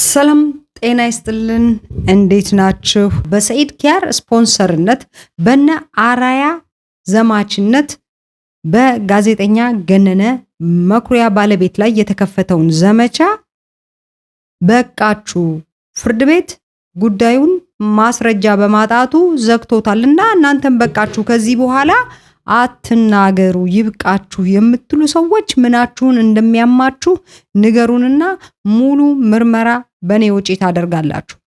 ሰላም ጤና ይስጥልን እንዴት ናችሁ? በሰኢድ ኪያር ስፖንሰርነት በነ አራያ ዘማችነት በጋዜጠኛ ገነነ መኩሪያ ባለቤት ላይ የተከፈተውን ዘመቻ በቃችሁ ፍርድ ቤት ጉዳዩን ማስረጃ በማጣቱ ዘግቶታልና እናንተም በቃችሁ ከዚህ በኋላ አትናገሩ ይብቃችሁ የምትሉ ሰዎች ምናችሁን እንደሚያማችሁ ንገሩንና ሙሉ ምርመራ በኔ ወጪ ታደርጋላችሁ።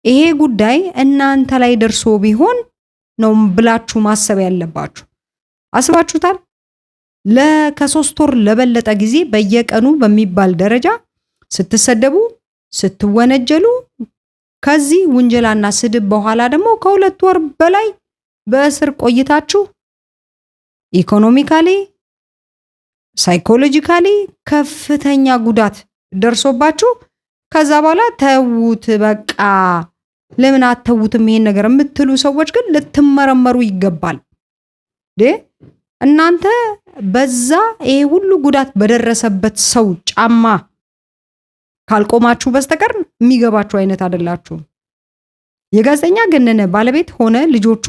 ይሄ ጉዳይ እናንተ ላይ ደርሶ ቢሆን ነው ብላችሁ ማሰብ ያለባችሁ። አስባችሁታል? ከ3 ወር ለበለጠ ጊዜ በየቀኑ በሚባል ደረጃ ስትሰደቡ ስትወነጀሉ ከዚህ ውንጀላና ስድብ በኋላ ደግሞ ከ2 ወር በላይ በእስር ቆይታችሁ ኢኮኖሚካሊ ሳይኮሎጂካሊ ከፍተኛ ጉዳት ደርሶባችሁ ከዛ በኋላ ተውት በቃ ለምን አተውትም ይሄን ነገር የምትሉ ሰዎች ግን ልትመረመሩ ይገባል። እናንተ በዛ ይሄ ሁሉ ጉዳት በደረሰበት ሰው ጫማ ካልቆማችሁ በስተቀር የሚገባችሁ አይነት አይደላችሁ። የጋዜጠኛ ገነነ ባለቤት ሆነ ልጆቹ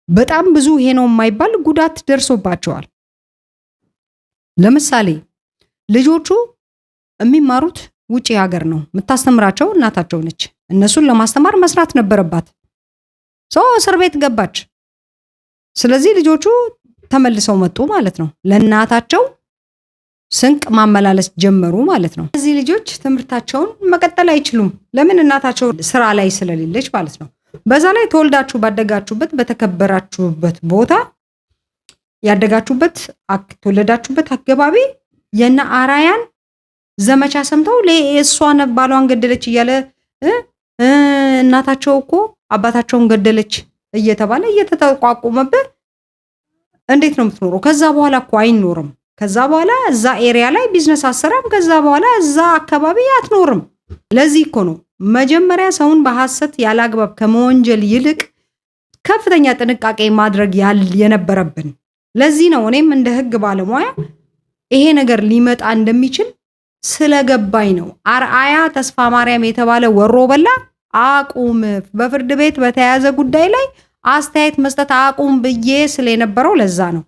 በጣም ብዙ ይሄ ነው የማይባል ጉዳት ደርሶባቸዋል። ለምሳሌ ልጆቹ የሚማሩት ውጪ ሀገር ነው። የምታስተምራቸው እናታቸው ነች። እነሱን ለማስተማር መስራት ነበረባት። እስር ቤት ገባች። ስለዚህ ልጆቹ ተመልሰው መጡ ማለት ነው። ለእናታቸው ስንቅ ማመላለስ ጀመሩ ማለት ነው። እነዚህ ልጆች ትምህርታቸውን መቀጠል አይችሉም። ለምን? እናታቸው ስራ ላይ ስለሌለች ማለት ነው። በዛ ላይ ተወልዳችሁ ባደጋችሁበት በተከበራችሁበት ቦታ ያደጋችሁበት ተወለዳችሁበት አካባቢ የነ አራያን ዘመቻ ሰምተው ለእሷን ባሏን ገደለች እያለ እናታቸው እኮ አባታቸውን ገደለች እየተባለ እየተጠቋቆመበት እንዴት ነው የምትኖረው? ከዛ በኋላ እኮ አይኖርም። ከዛ በኋላ እዛ ኤሪያ ላይ ቢዝነስ አሰራም። ከዛ በኋላ እዛ አካባቢ አትኖርም። ለዚህ እኮ ነው መጀመሪያ ሰውን በሐሰት ያላግባብ ከመወንጀል ይልቅ ከፍተኛ ጥንቃቄ ማድረግ የነበረብን። ለዚህ ነው እኔም እንደ ህግ ባለሙያ ይሄ ነገር ሊመጣ እንደሚችል ስለገባኝ ነው አርአያ ተስፋ ማርያም የተባለ ወሮ በላ አቁም፣ በፍርድ ቤት በተያያዘ ጉዳይ ላይ አስተያየት መስጠት አቁም ብዬ ስለነበረው ለዛ ነው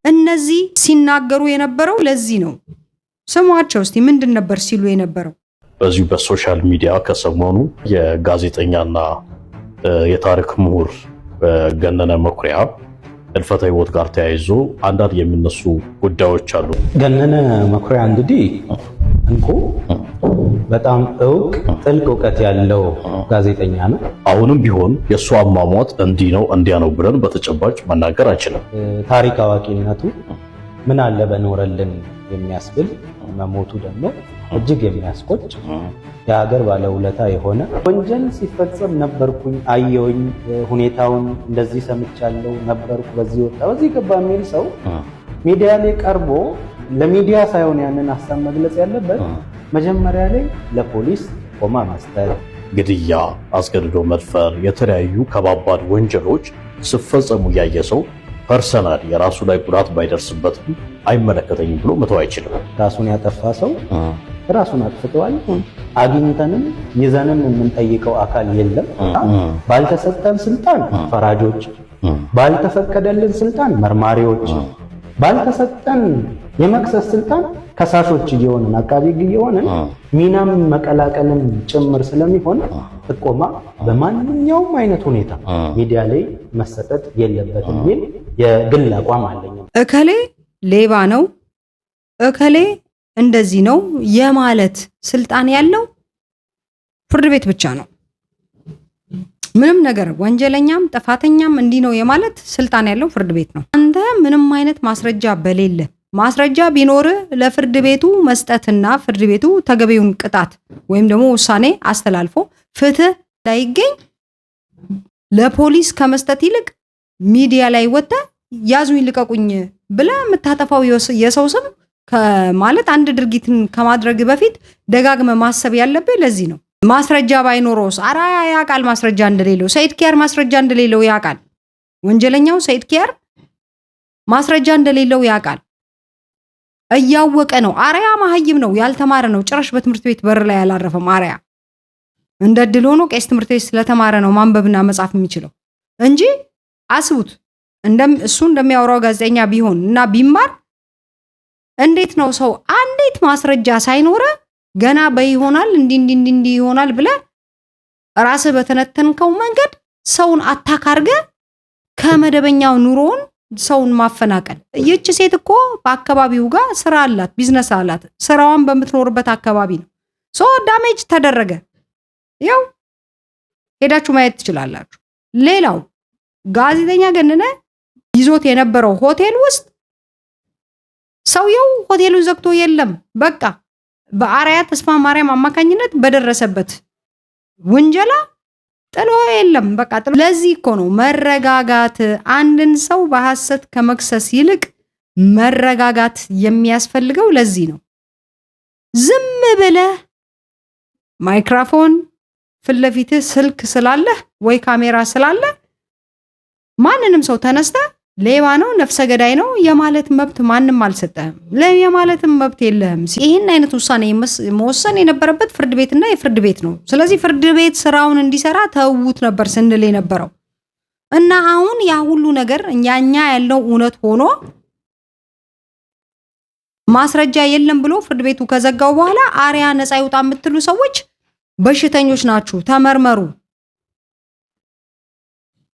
እነዚህ ሲናገሩ የነበረው። ለዚህ ነው ስሟቸው እስቲ ምንድን ነበር ሲሉ የነበረው? በዚሁ በሶሻል ሚዲያ ከሰሞኑ የጋዜጠኛና የታሪክ ምሁር ገነነ መኩሪያ ህልፈተ ህይወት ጋር ተያይዞ አንዳንድ የሚነሱ ጉዳዮች አሉ። ገነነ መኩሪያ እንግዲህ እንቁ በጣም እውቅ ጥልቅ እውቀት ያለው ጋዜጠኛ ነው። አሁንም ቢሆን የእሱ አሟሟት እንዲህ ነው እንዲያ ነው ብለን በተጨባጭ መናገር አንችልም። ታሪክ አዋቂነቱ ምን አለ በኖረልን የሚያስብል መሞቱ ደግሞ እጅግ የሚያስቆጭ የሀገር ባለውለታ የሆነ ወንጀል ሲፈጸም ነበርኩኝ፣ አየውኝ፣ ሁኔታውን እንደዚህ ሰምቻለሁ፣ ነበርኩ፣ በዚህ ወጣ በዚህ ገባ የሚል ሰው ሚዲያ ላይ ቀርቦ ለሚዲያ ሳይሆን ያንን ሀሳብ መግለጽ ያለበት መጀመሪያ ላይ ለፖሊስ ቆማ መስጠት፣ ግድያ፣ አስገድዶ መድፈር፣ የተለያዩ ከባባድ ወንጀሎች ሲፈጸሙ ያየ ሰው ፐርሰናል የራሱ ላይ ጉዳት ባይደርስበትም አይመለከተኝም ብሎ መተው አይችልም። ራሱን ያጠፋ ሰው ራሱን አጥፍተዋል፣ አግኝተንም ይዘንም የምንጠይቀው አካል የለም። ባልተሰጠን ስልጣን ፈራጆች፣ ባልተፈቀደልን ስልጣን መርማሪዎች፣ ባልተሰጠን የመክሰስ ስልጣን ከሳሾች እየሆንን አቃቢ ሕግ እየሆንን ሚናም መቀላቀልም ጭምር ስለሚሆን ጥቆማ በማንኛውም አይነት ሁኔታ ሚዲያ ላይ መሰጠት የለበትም የሚል የግል አቋም አለኝ። እከሌ ሌባ ነው፣ እከሌ እንደዚህ ነው የማለት ስልጣን ያለው ፍርድ ቤት ብቻ ነው። ምንም ነገር ወንጀለኛም ጥፋተኛም እንዲህ ነው የማለት ስልጣን ያለው ፍርድ ቤት ነው። አንተ ምንም አይነት ማስረጃ በሌለ ማስረጃ ቢኖር ለፍርድ ቤቱ መስጠትና ፍርድ ቤቱ ተገቢውን ቅጣት ወይም ደግሞ ውሳኔ አስተላልፎ ፍትህ ላይገኝ ለፖሊስ ከመስጠት ይልቅ ሚዲያ ላይ ወጥተ ያዙኝ ልቀቁኝ ብለ የምታጠፋው የሰው ስም ማለት አንድ ድርጊትን ከማድረግ በፊት ደጋግመ ማሰብ ያለብህ ለዚህ ነው። ማስረጃ ባይኖረውስ አራያ ያውቃል ማስረጃ እንደሌለው፣ ሰኢድ ኪያር ማስረጃ እንደሌለው ያውቃል። ወንጀለኛው ሰኢድ ኪያር ማስረጃ እንደሌለው ያውቃል። እያወቀ ነው። አርያ መሀይም ነው፣ ያልተማረ ነው። ጭራሽ በትምህርት ቤት በር ላይ ያላረፈም አርያ። እንደ ድል ሆኖ ቄስ ትምህርት ቤት ስለተማረ ነው ማንበብና መጻፍ የሚችለው እንጂ አስቡት፣ እሱ እንደሚያወራው ጋዜጠኛ ቢሆን እና ቢማር እንዴት ነው ሰው አንዴት ማስረጃ ሳይኖረ ገና በይሆናል እንዲ ይሆናል ብለ ራስህ በተነተንከው መንገድ ሰውን አታካርገ ከመደበኛው ኑሮውን ሰውን ማፈናቀል። ይህች ሴት እኮ በአካባቢው ጋር ስራ አላት፣ ቢዝነስ አላት። ስራዋን በምትኖርበት አካባቢ ነው። ዳሜጅ ተደረገ። ያው ሄዳችሁ ማየት ትችላላችሁ። ሌላው ጋዜጠኛ ገነነ ይዞት የነበረው ሆቴል ውስጥ ሰውየው ሆቴሉን ዘግቶ የለም በቃ በአርያ ተስፋ ማርያም አማካኝነት በደረሰበት ውንጀላ ጥሎ የለም በቃ ጥሎ። ለዚህ እኮ ነው መረጋጋት። አንድን ሰው በሐሰት ከመክሰስ ይልቅ መረጋጋት የሚያስፈልገው ለዚህ ነው። ዝም ብለህ ማይክሮፎን ፊት ለፊትህ ስልክ ስላለህ ወይ ካሜራ ስላለ ማንንም ሰው ተነስተ ሌባ ነው ነፍሰ ገዳይ ነው የማለት መብት ማንም አልሰጠህም። የማለትም መብት የለህም። ይህን አይነት ውሳኔ መወሰን የነበረበት ፍርድ ቤትና የፍርድ ቤት ነው። ስለዚህ ፍርድ ቤት ስራውን እንዲሰራ ተውት ነበር ስንል የነበረው እና አሁን ያ ሁሉ ነገር እኛ ያለው እውነት ሆኖ ማስረጃ የለም ብሎ ፍርድ ቤቱ ከዘጋው በኋላ አርያ ነፃ ይውጣ የምትሉ ሰዎች በሽተኞች ናችሁ፣ ተመርመሩ።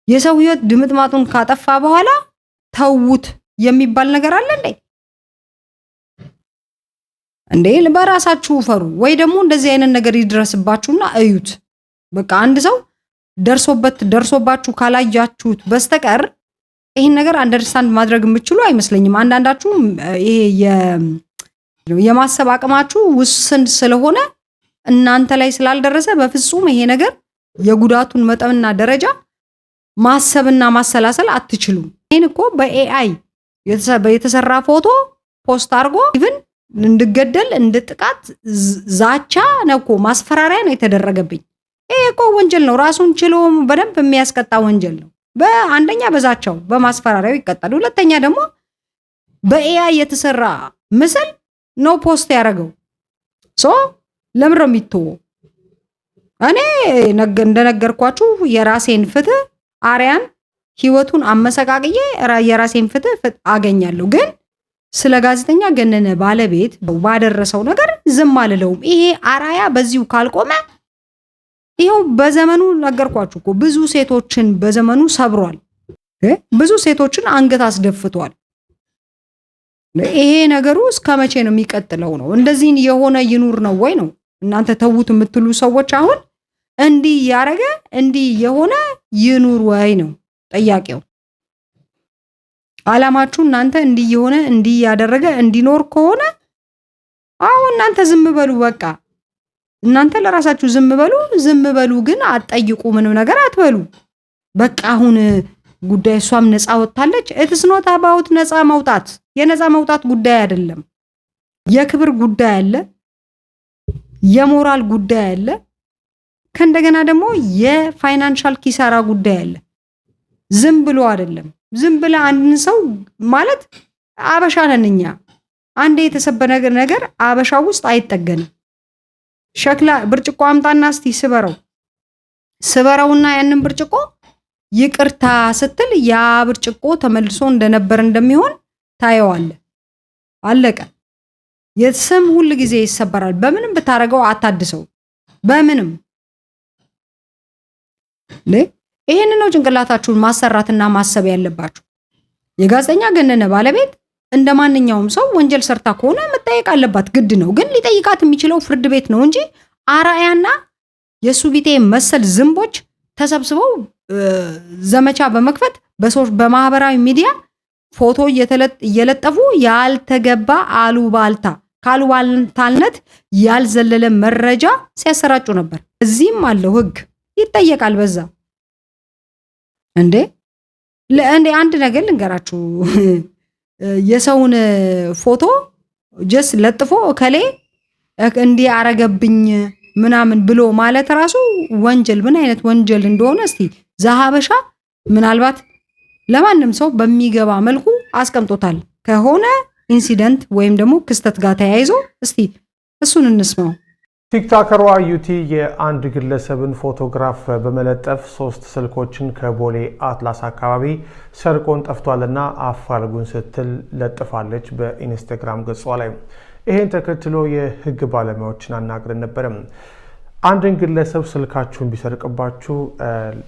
የሰው ህይወት ድምጥማጡን ካጠፋ በኋላ ተውት የሚባል ነገር አለ እንዴ? በራሳችሁ ፈሩ ወይ ደግሞ እንደዚህ አይነት ነገር ይድረስባችሁና እዩት። በቃ አንድ ሰው ደርሶባችሁ ካላያችሁት በስተቀር ይሄን ነገር አንደርስታንድ ማድረግ የምትችሉ አይመስለኝም። አንዳንዳችሁ ይሄ የማሰብ አቅማችሁ ውስን ስለሆነ እናንተ ላይ ስላልደረሰ በፍጹም ይሄ ነገር የጉዳቱን መጠንና ደረጃ ማሰብና ማሰላሰል አትችሉም። ይሄን እኮ በኤአይ የተሰራ ፎቶ ፖስት አድርጎ ኢቭን እንድገደል እንድጥቃት ዛቻ ነው እኮ ማስፈራሪያ ነው የተደረገብኝ። ይሄ እኮ ወንጀል ነው፣ ራሱን ችሎ በደንብ የሚያስቀጣ ወንጀል ነው። በአንደኛ በዛቻው በማስፈራሪያው ይቀጣል። ሁለተኛ ደግሞ በኤአይ የተሰራ ምስል ነው ፖስት ያደረገው። ለምን ነው የሚተወው? እኔ እንደነገርኳችሁ የራሴን ፍትህ አርያን ህይወቱን አመሰቃቅዬ የራሴን ፍትህ አገኛለሁ። ግን ስለ ጋዜጠኛ ገነነ ባለቤት ባደረሰው ነገር ዝም አልለውም። ይሄ አርያ በዚሁ ካልቆመ ይሄው በዘመኑ ነገርኳችሁ እኮ ብዙ ሴቶችን በዘመኑ ሰብሯል። ብዙ ሴቶችን አንገት አስደፍቷል። ይሄ ነገሩ እስከ መቼ ነው የሚቀጥለው ነው? እንደዚህ የሆነ ይኑር ነው ወይ ነው? እናንተ ተውት የምትሉ ሰዎች አሁን እንዲህ ያረገ እንዲህ የሆነ ይኑር ወይ ነው ጥያቄው። አላማችሁ እናንተ እንዲህ የሆነ እንዲህ ያደረገ እንዲኖር ከሆነ አሁን እናንተ ዝም በሉ በቃ። እናንተ ለራሳችሁ ዝም በሉ፣ ግን አትጠይቁ፣ ምንም ነገር አትበሉ። በቃ አሁን ጉዳይ እሷም ነፃ ወጣለች። ኢትስ ኖት አባውት ነፃ መውጣት። የነፃ መውጣት ጉዳይ አይደለም። የክብር ጉዳይ አለ፣ የሞራል ጉዳይ አለ፣ ከእንደገና ደግሞ የፋይናንሻል ኪሳራ ጉዳይ አለ። ዝም ብሎ አይደለም። ዝም ብለ አንድን ሰው ማለት አበሻ ነን እኛ። አንዴ የተሰበረ ነገር አበሻ ውስጥ አይጠገንም። ሸክላ ብርጭቆ አምጣና እስቲ ስበረውና ያንን ብርጭቆ ይቅርታ ስትል ያ ብርጭቆ ተመልሶ እንደነበር እንደሚሆን ታየዋለ። አለቀ። የስም ሁሉ ጊዜ ይሰበራል። በምንም ብታረገው አታድሰው። በምንም ይሄን ነው ጭንቅላታችሁን ማሰራትና ማሰብ ያለባችሁ። የጋዜጠኛ ገነነ ባለቤት እንደማንኛውም ሰው ወንጀል ሰርታ ከሆነ መጠየቅ አለባት፣ ግድ ነው። ግን ሊጠይቃት የሚችለው ፍርድ ቤት ነው እንጂ አርአያና የሱ ቢጤ መሰል ዝንቦች ተሰብስበው ዘመቻ በመክፈት በሰዎች በማህበራዊ ሚዲያ ፎቶ እየለጠፉ ያልተገባ ካሉባልታነት ያልዘለለ መረጃ ሲያሰራጩ ነበር። እዚህም አለው ህግ፣ ይጠየቃል በዛ። እንዴ አንድ ነገር ልንገራችሁ። የሰውን ፎቶ ጀስ ለጥፎ እከሌ እንዲህ አረገብኝ ምናምን ብሎ ማለት ራሱ ወንጀል፣ ምን አይነት ወንጀል እንደሆነ እስቲ ዘሀበሻ ምናልባት ለማንም ሰው በሚገባ መልኩ አስቀምጦታል። ከሆነ ኢንሲደንት ወይም ደግሞ ክስተት ጋር ተያይዞ እስቲ እሱን እንስማው። ቲክቶከሯ ዩቲ የአንድ ግለሰብን ፎቶግራፍ በመለጠፍ 3 ስልኮችን ከቦሌ አትላስ አካባቢ ሰርቆን ጠፍቷልና አፋልጉን ስትል ለጥፋለች በኢንስታግራም ገጿ ላይ። ይሄን ተከትሎ የህግ ባለሙያዎችን አናግረን ነበር። አንድን ግለሰብ ስልካችሁን ቢሰርቅባችሁ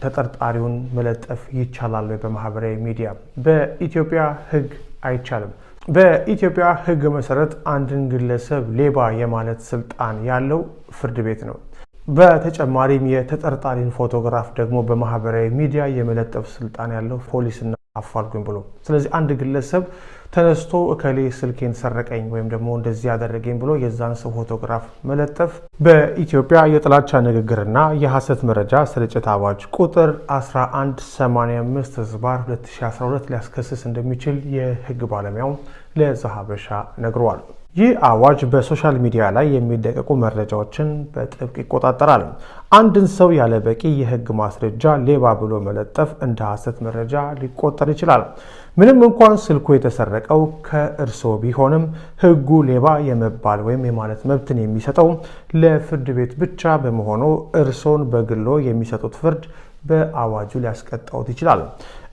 ተጠርጣሪውን መለጠፍ ይቻላል ወይ? በማህበራዊ ሚዲያ በኢትዮጵያ ህግ አይቻልም። በኢትዮጵያ ህግ መሰረት አንድን ግለሰብ ሌባ የማለት ስልጣን ያለው ፍርድ ቤት ነው። በተጨማሪም የተጠርጣሪን ፎቶግራፍ ደግሞ በማህበራዊ ሚዲያ የመለጠፍ ስልጣን ያለው ፖሊስና አፋልጉኝ ብሎ። ስለዚህ አንድ ግለሰብ ተነስቶ እከሌ ስልኬን ሰረቀኝ ወይም ደግሞ እንደዚህ ያደረገኝ ብሎ የዛን ሰው ፎቶግራፍ መለጠፍ በኢትዮጵያ የጥላቻ ንግግርና የሐሰት መረጃ ስርጭት አዋጅ ቁጥር 1185/2012 ሊያስከስስ እንደሚችል የህግ ባለሙያው ለዛሀበሻ ነግሯል። ይህ አዋጅ በሶሻል ሚዲያ ላይ የሚደቀቁ መረጃዎችን በጥብቅ ይቆጣጠራል። አንድን ሰው ያለ በቂ የህግ ማስረጃ ሌባ ብሎ መለጠፍ እንደ ሐሰት መረጃ ሊቆጠር ይችላል። ምንም እንኳን ስልኩ የተሰረቀው ከእርስዎ ቢሆንም ህጉ ሌባ የመባል ወይም የማለት መብትን የሚሰጠው ለፍርድ ቤት ብቻ በመሆኑ እርስዎን በግሎ የሚሰጡት ፍርድ በአዋጁ ሊያስቀጣውት ይችላል።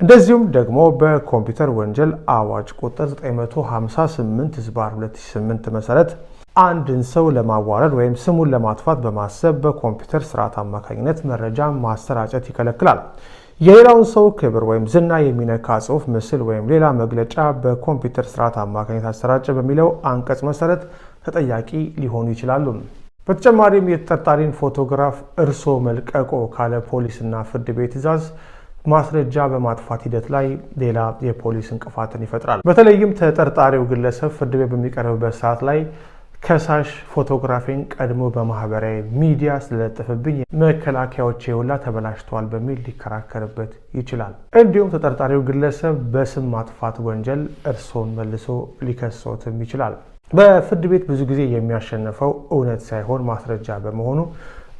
እንደዚሁም ደግሞ በኮምፒውተር ወንጀል አዋጅ ቁጥር 958/2008 መሰረት አንድን ሰው ለማዋረድ ወይም ስሙን ለማጥፋት በማሰብ በኮምፒውተር ስርዓት አማካኝነት መረጃ ማሰራጨት ይከለክላል። የሌላውን ሰው ክብር ወይም ዝና የሚነካ ጽሑፍ፣ ምስል ወይም ሌላ መግለጫ በኮምፒውተር ስርዓት አማካኝነት አሰራጨ በሚለው አንቀጽ መሰረት ተጠያቂ ሊሆኑ ይችላሉ። በተጨማሪም የተጠርጣሪን ፎቶግራፍ እርሶ መልቀቆ ካለ ፖሊስና ፍርድ ቤት ትዕዛዝ ማስረጃ በማጥፋት ሂደት ላይ ሌላ የፖሊስ እንቅፋትን ይፈጥራል። በተለይም ተጠርጣሪው ግለሰብ ፍርድ ቤት በሚቀርብበት ሰዓት ላይ ከሳሽ ፎቶግራፊን ቀድሞ በማህበራዊ ሚዲያ ስለለጠፈብኝ መከላከያዎች ሁላ ተበላሽተዋል በሚል ሊከራከርበት ይችላል። እንዲሁም ተጠርጣሪው ግለሰብ በስም ማጥፋት ወንጀል እርሶን መልሶ ሊከሶትም ይችላል። በፍርድ ቤት ብዙ ጊዜ የሚያሸንፈው እውነት ሳይሆን ማስረጃ በመሆኑ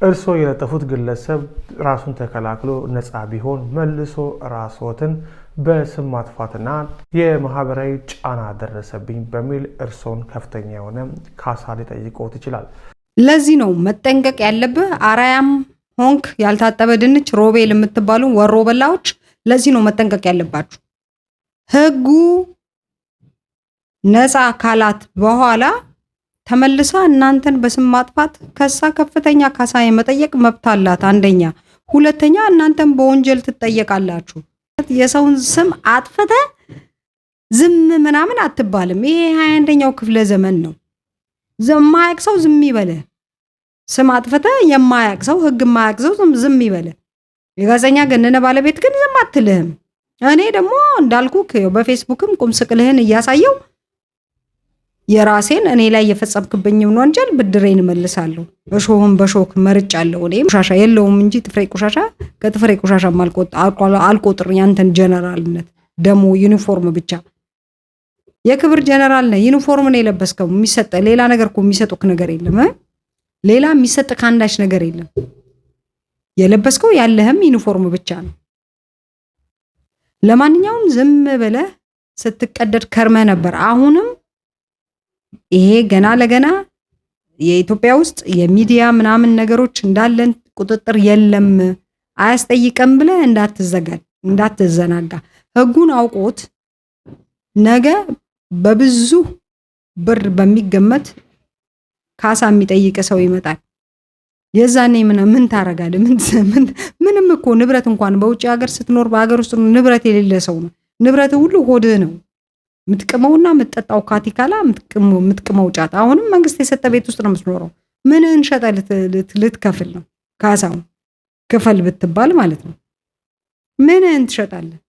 እርሶ የለጠፉት ግለሰብ ራሱን ተከላክሎ ነፃ ቢሆን መልሶ ራስዎትን በስም ማጥፋትና የማህበራዊ ጫና ደረሰብኝ በሚል እርሶን ከፍተኛ የሆነ ካሳ ሊጠይቅዎት ይችላል። ለዚህ ነው መጠንቀቅ ያለብህ። አራያም ሆንክ ያልታጠበ ድንች ሮቤል የምትባሉ ወሮ በላዎች፣ ለዚህ ነው መጠንቀቅ ያለባችሁ። ህጉ ነፃ አካላት በኋላ ተመልሳ እናንተን በስም ማጥፋት ከሳ ከፍተኛ ካሳ የመጠየቅ መብት አላት። አንደኛ፣ ሁለተኛ እናንተን በወንጀል ትጠየቃላችሁ። የሰውን ስም አጥፍተ ዝም ምናምን አትባልም። ይሄ 21ኛው ክፍለ ዘመን ነው። የማያውቅ ሰው ዝም ይበለ። ስም አጥፍተ የማያውቅ ሰው ህግ የማያውቅ ሰው ዝም ይበለ። የጋዜጠኛ ገነነ ባለቤት ግን ዝም አትልህም። እኔ ደግሞ እንዳልኩ በፌስቡክም ቁም ስቅልህን እያሳየው የራሴን እኔ ላይ የፈጸምክብኝን ወንጀል ብድሬን እመልሳለሁ። እሾህም በሾክ መርጫለሁ። እኔ ቆሻሻ የለውም እንጂ ጥፍሬ ቆሻሻ ከጥፍሬ ቆሻሻ አልቆጥር። ያንተን ጀነራልነት ደሞ ዩኒፎርም ብቻ የክብር ጀነራል ነህ። ዩኒፎርም ነው የለበስከው። የሚሰጥ ሌላ ነገር እኮ የሚሰጡክ ነገር የለም። ሌላ የሚሰጥ ካንዳች ነገር የለም። የለበስከው ያለህም ዩኒፎርም ብቻ ነው። ለማንኛውም ዝም ብለህ ስትቀደድ ከርመህ ነበር። አሁንም ይሄ ገና ለገና የኢትዮጵያ ውስጥ የሚዲያ ምናምን ነገሮች እንዳለን ቁጥጥር የለም አያስጠይቀም ብለህ እንዳትዘናጋ። ህጉን አውቆት ነገ በብዙ ብር በሚገመት ካሳ የሚጠይቅ ሰው ይመጣል። የዛኔ ምን ታረጋለህ? ምንም እኮ ንብረት እንኳን በውጭ ሀገር ስትኖር በሀገር ውስጥ ንብረት የሌለ ሰው ነው። ንብረት ሁሉ ሆድህ ነው። ምትቀመውና ምትጠጣው ካቲካላ ምትቀመው ጫት። አሁንም መንግስት የሰጠ ቤት ውስጥ ነው የምትኖረው። ምን እንሸጠ ልትከፍል ነው? ካሳው ክፈል ብትባል ማለት ነው። ምን እንትሸጣለህ?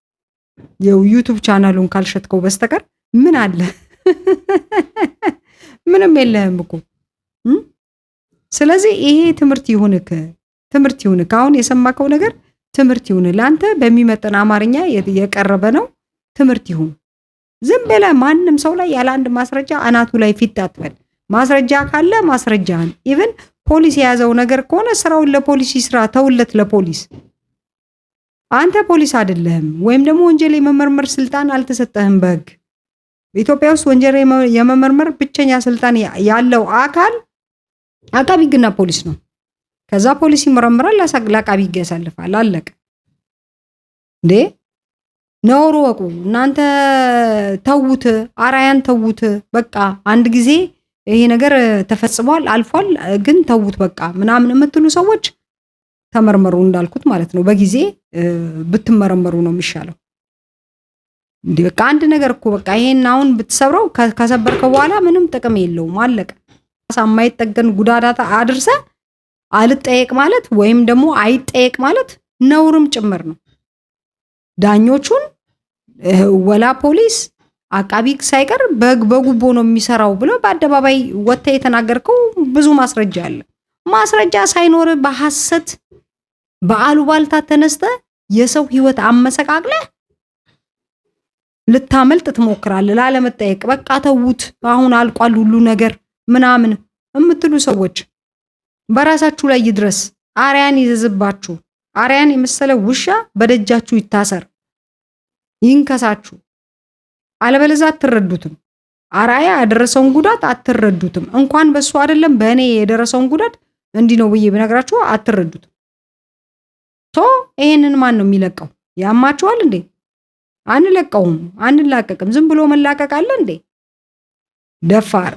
የዩቲዩብ ቻናሉን ካልሸጥከው በስተቀር ምን አለ? ምንም የለህም እኮ። ስለዚህ ይሄ ትምህርት ይሁንክ። አሁን የሰማከው ነገር ትምህርት ይሁን። ለአንተ በሚመጥን አማርኛ የቀረበ ነው። ትምህርት ይሁን። ዝም ብለህ ማንም ሰው ላይ ያለ አንድ ማስረጃ አናቱ ላይ ፊት አትበል። ማስረጃ ካለ ማስረጃህን ኢቭን ፖሊስ የያዘው ነገር ከሆነ ስራውን ለፖሊስ ይስራ፣ ተውለት ለፖሊስ። አንተ ፖሊስ አይደለህም፣ ወይም ደግሞ ወንጀል የመመርመር ስልጣን አልተሰጠህም በህግ። በኢትዮጵያ ውስጥ ወንጀል የመመርመር ብቸኛ ስልጣን ያለው አካል አቃቢ ሕግና ፖሊስ ነው። ከዛ ፖሊስ ይመረምራል፣ ለአቃቢ ሕግ ያሳልፋል። አለቀ እንዴ! ነውሩ ወቁ እናንተ ተውት፣ አራያን ተውት። በቃ አንድ ጊዜ ይሄ ነገር ተፈጽሟል አልፏል፣ ግን ተውት በቃ ምናምን የምትሉ ሰዎች ተመርመሩ፣ እንዳልኩት ማለት ነው። በጊዜ ብትመረመሩ ነው የሚሻለው። እንዴ በቃ አንድ ነገር እኮ በቃ ይሄን አሁን ብትሰብረው ከሰበርከው በኋላ ምንም ጥቅም የለውም። አለቀ። የማይጠገን ጉዳት አድርሰ አልጠየቅ ማለት ወይም ደግሞ አይጠየቅ ማለት ነውርም ጭምር ነው። ዳኞቹን ወላ ፖሊስ አቃቢ ሕግ ሳይቀር በጉቦ ነው የሚሰራው ብሎ በአደባባይ ወጥተህ የተናገርከው ብዙ ማስረጃ አለ። ማስረጃ ሳይኖር በሐሰት በአሉባልታ ተነስተ የሰው ህይወት አመሰቃቅለህ ልታመልጥ ትሞክራለህ ላለመጠየቅ። በቃ ተውት አሁን አልቋል ሁሉ ነገር ምናምን የምትሉ ሰዎች በራሳችሁ ላይ ይድረስ። አርያን ይዘዝባችሁ። አርያን የመሰለ ውሻ በደጃችሁ ይታሰር፣ ይንከሳችሁ። አለበለዚያ አትረዱትም። አርአያ ያደረሰውን ጉዳት አትረዱትም። እንኳን በሱ አይደለም በእኔ የደረሰውን ጉዳት እንዲህ ነው ብዬ ብነግራችሁ አትረዱትም። ይሄንን ማን ነው የሚለቀው? ያማችኋል እንዴ? አንለቀውም፣ አንላቀቅም። ዝም ብሎ መላቀቅ አለ እንዴ? ደፋር